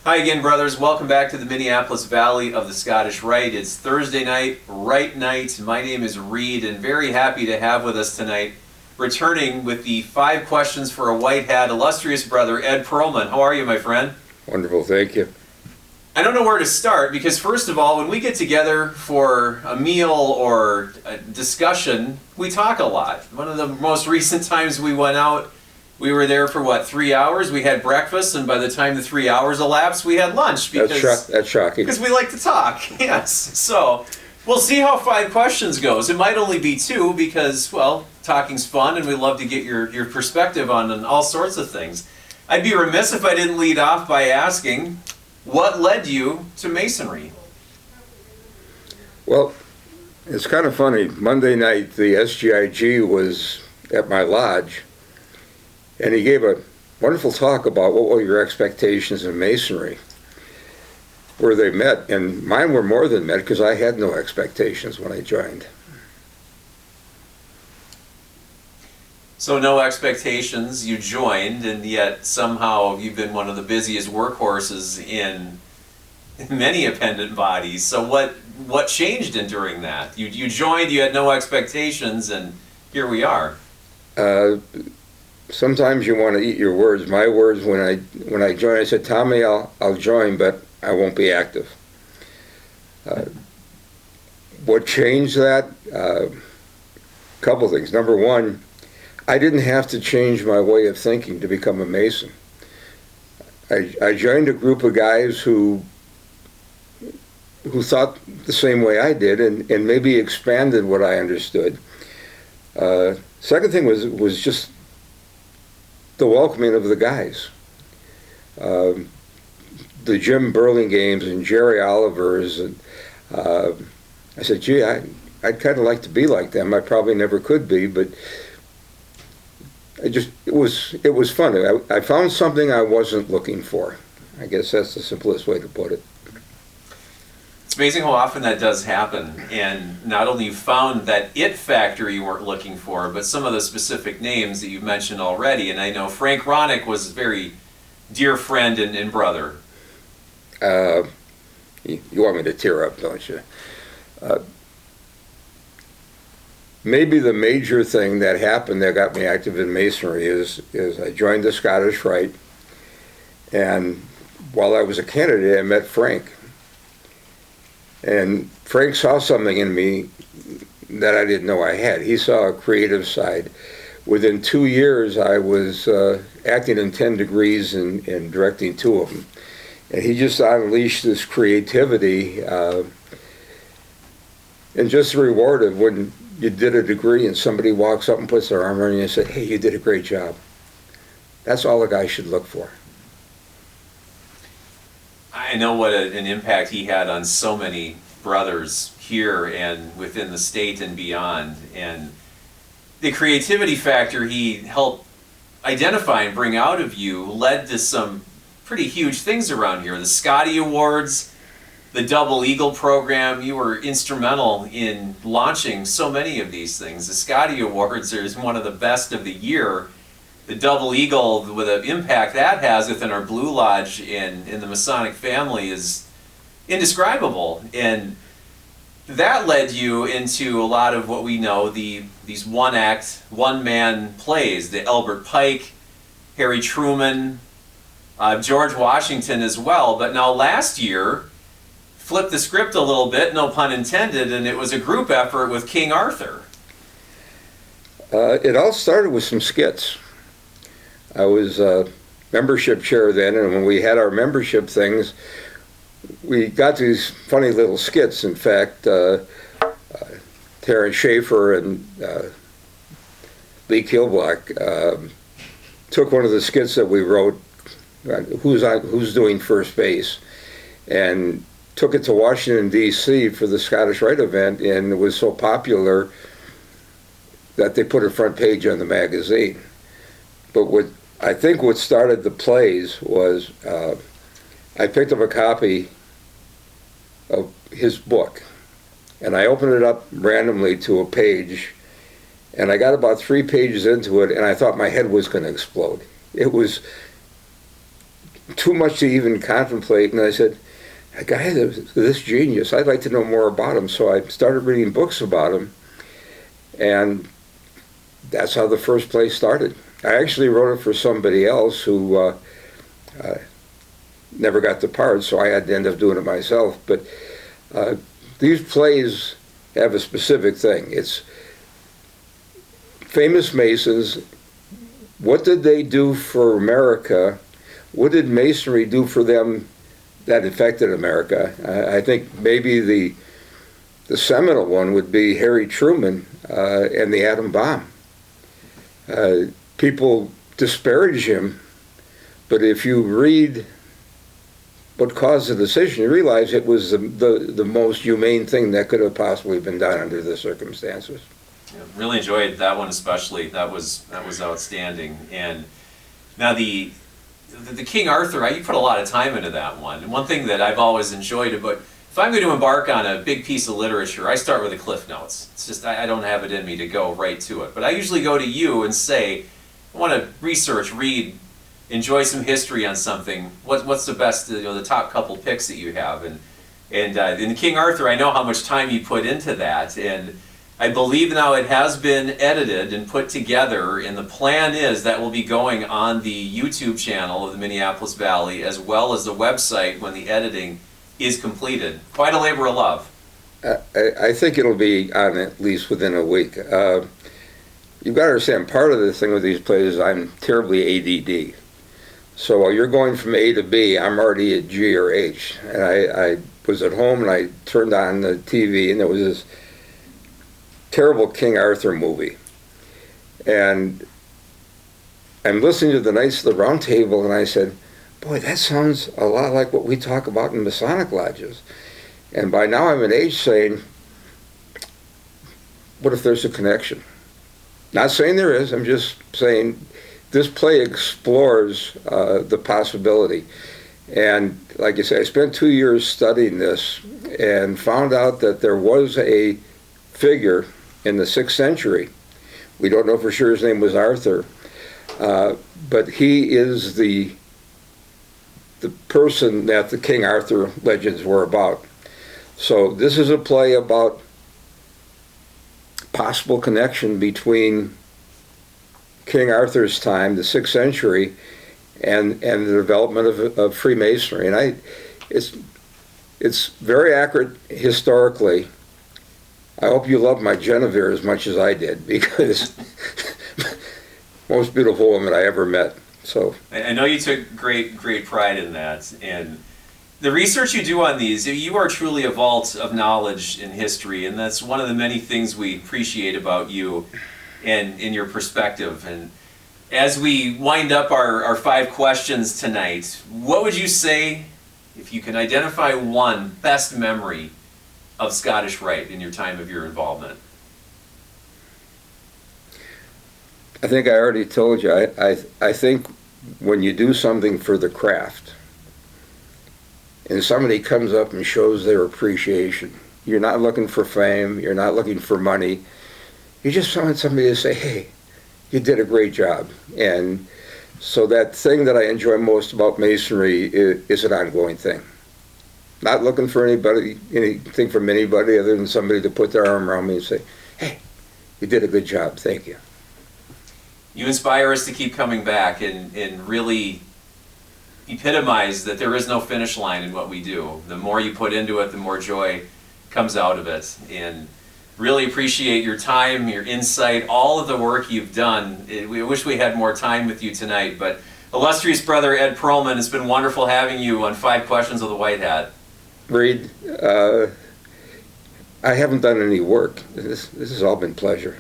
Hi again, brothers. Welcome back to the Minneapolis Valley of the Scottish Rite. It's Thursday night, Rite night. My name is Reed, and very happy to have with us tonight, returning with the 5 questions for a white hat, illustrious brother Ed Pearlman. How are you, my friend? Wonderful, thank you. I don't know where to start because, first of all, when we get together for a meal or a discussion, we talk a lot. One of the most recent times we went out, we were there for 3 hours? We had breakfast, and by the time the 3 hours elapsed, we had lunch. That's shocking. Because we like to talk, yes. So we'll see how 5 questions goes. It might only be 2 because, well, talking's fun, and we love to get your perspective on all sorts of things. I'd be remiss if I didn't lead off by asking, what led you to Masonry? Well, it's kind of funny. Monday night, the SGIG was at my lodge, and he gave a wonderful talk about what were your expectations in Masonry, where they met, and mine were more than met because I had no expectations when I joined. So no expectations, you joined, and yet somehow you've been one of the busiest workhorses in many appendant bodies. So what changed during that? You joined, you had no expectations, and here we are. Sometimes you want to eat your words. My words when I joined, I said, Tommy, I'll join, but I won't be active. What changed that? A couple things. Number one, I didn't have to change my way of thinking to become a Mason. I joined a group of guys who thought the same way I did and maybe expanded what I understood. Second thing was just the welcoming of the guys. The Jim Burlingames and Jerry Olivers, and I said, gee, I'd kind of like to be like them. I probably never could be, but it was fun. I found something I wasn't looking for. I guess that's the simplest way to put it. It's amazing how often that does happen, and not only you found that it factor you weren't looking for, but some of the specific names that you've mentioned already. And I know Frank Ronick was a very dear friend and brother. You want me to tear up, don't you? Maybe the major thing that happened that got me active in Masonry is I joined the Scottish Rite, and while I was a candidate, I met Frank. And Frank saw something in me that I didn't know I had. He saw a creative side. Within 2 years, I was acting in 10 degrees and directing 2 of them. And he just unleashed this creativity and just the reward of when you did a degree and somebody walks up and puts their arm around you and says, hey, you did a great job. That's all a guy should look for. I know what an impact he had on so many brothers here and within the state and beyond. And the creativity factor he helped identify and bring out of you led to some pretty huge things around here. The Scotty Awards, the Double Eagle program, you were instrumental in launching so many of these things. The Scotty Awards is one of the best of the year. The Double Eagle, with the impact that has within our Blue Lodge and in the Masonic family, is indescribable. And that led you into a lot of what we know, these one-act, one-man plays, the Elbert Pike, Harry Truman, George Washington as well. But now last year, flipped the script a little bit, no pun intended, and it was a group effort with King Arthur. It all started with some skits. I was membership chair then, and when we had our membership things, we got these funny little skits. In fact, Terrence Schaefer and Lee Kilblock took one of the skits that we wrote, who's doing first base, and took it to Washington, D.C. for the Scottish Rite event, and it was so popular that they put a front page on the magazine. But what started the plays was I picked up a copy of his book, and I opened it up randomly to a page, and I got about 3 pages into it, and I thought my head was going to explode. It was too much to even contemplate. And I said, a guy this genius, I'd like to know more about him. So I started reading books about him. And that's how the first play started. I actually wrote it for somebody else who never got the part, so I had to end up doing it myself. But these plays have a specific thing. It's famous Masons. What did they do for America? What did Masonry do for them that affected America? I think maybe the seminal one would be Harry Truman and the atom bomb. People disparage him, but if you read what caused the decision, you realize it was the most humane thing that could have possibly been done under the circumstances. Yeah, really enjoyed that one especially. That was outstanding. And now the King Arthur, you put a lot of time into that one. And one thing that I've always enjoyed about, if I'm going to embark on a big piece of literature, I start with the Cliff Notes. It's just, I don't have it in me to go right to it. But I usually go to you and say, I want to research, read, enjoy some history on something. What's the best, the top couple picks that you have? And in King Arthur, I know how much time you put into that. And I believe now it has been edited and put together, and the plan is that will be going on the YouTube channel of the Minneapolis Valley, as well as the website when the editing is completed. Quite a labor of love. I think it'll be on at least within a week. You've got to understand, part of the thing with these plays is I'm terribly ADD. So while you're going from A to B, I'm already at G or H. And I was at home and I turned on the TV and there was this terrible King Arthur movie. And I'm listening to the Knights of the Round Table and I said, boy, that sounds a lot like what we talk about in Masonic lodges. And by now I'm an age saying, what if there's a connection? Not saying there is, I'm just saying this play explores the possibility. And like I say, I spent 2 years studying this and found out that there was a figure in the 6th century. We don't know for sure his name was Arthur, but he is the person that the King Arthur legends were about. So this is a play about possible connection between King Arthur's time, the 6th century, and the development of Freemasonry. And it's very accurate historically. I hope you love my Genevieve as much as I did, because most beautiful woman I ever met. So I know you took great pride in that, and the research you do on these, you are truly a vault of knowledge in history, and that's one of the many things we appreciate about you and in your perspective. And as we wind up our 5 questions tonight, what would you say, if you can identify one best memory of Scottish Rite in your time of your involvement? I think I already told you, I think when you do something for the craft, and somebody comes up and shows their appreciation, you're not looking for fame, you're not looking for money, you just want somebody to say, hey, you did a great job. And so that thing that I enjoy most about Masonry is an ongoing thing. Not looking for anything from anybody other than somebody to put their arm around me and say, hey, you did a good job, thank you. You inspire us to keep coming back and really epitomize that there is no finish line in what we do. The more you put into it, the more joy comes out of it. And really appreciate your time, your insight, all of the work you've done. We wish we had more time with you tonight, but illustrious brother Ed Pearlman, it's been wonderful having you on 5 Questions of the White Hat. Reed, I haven't done any work. This has all been pleasure.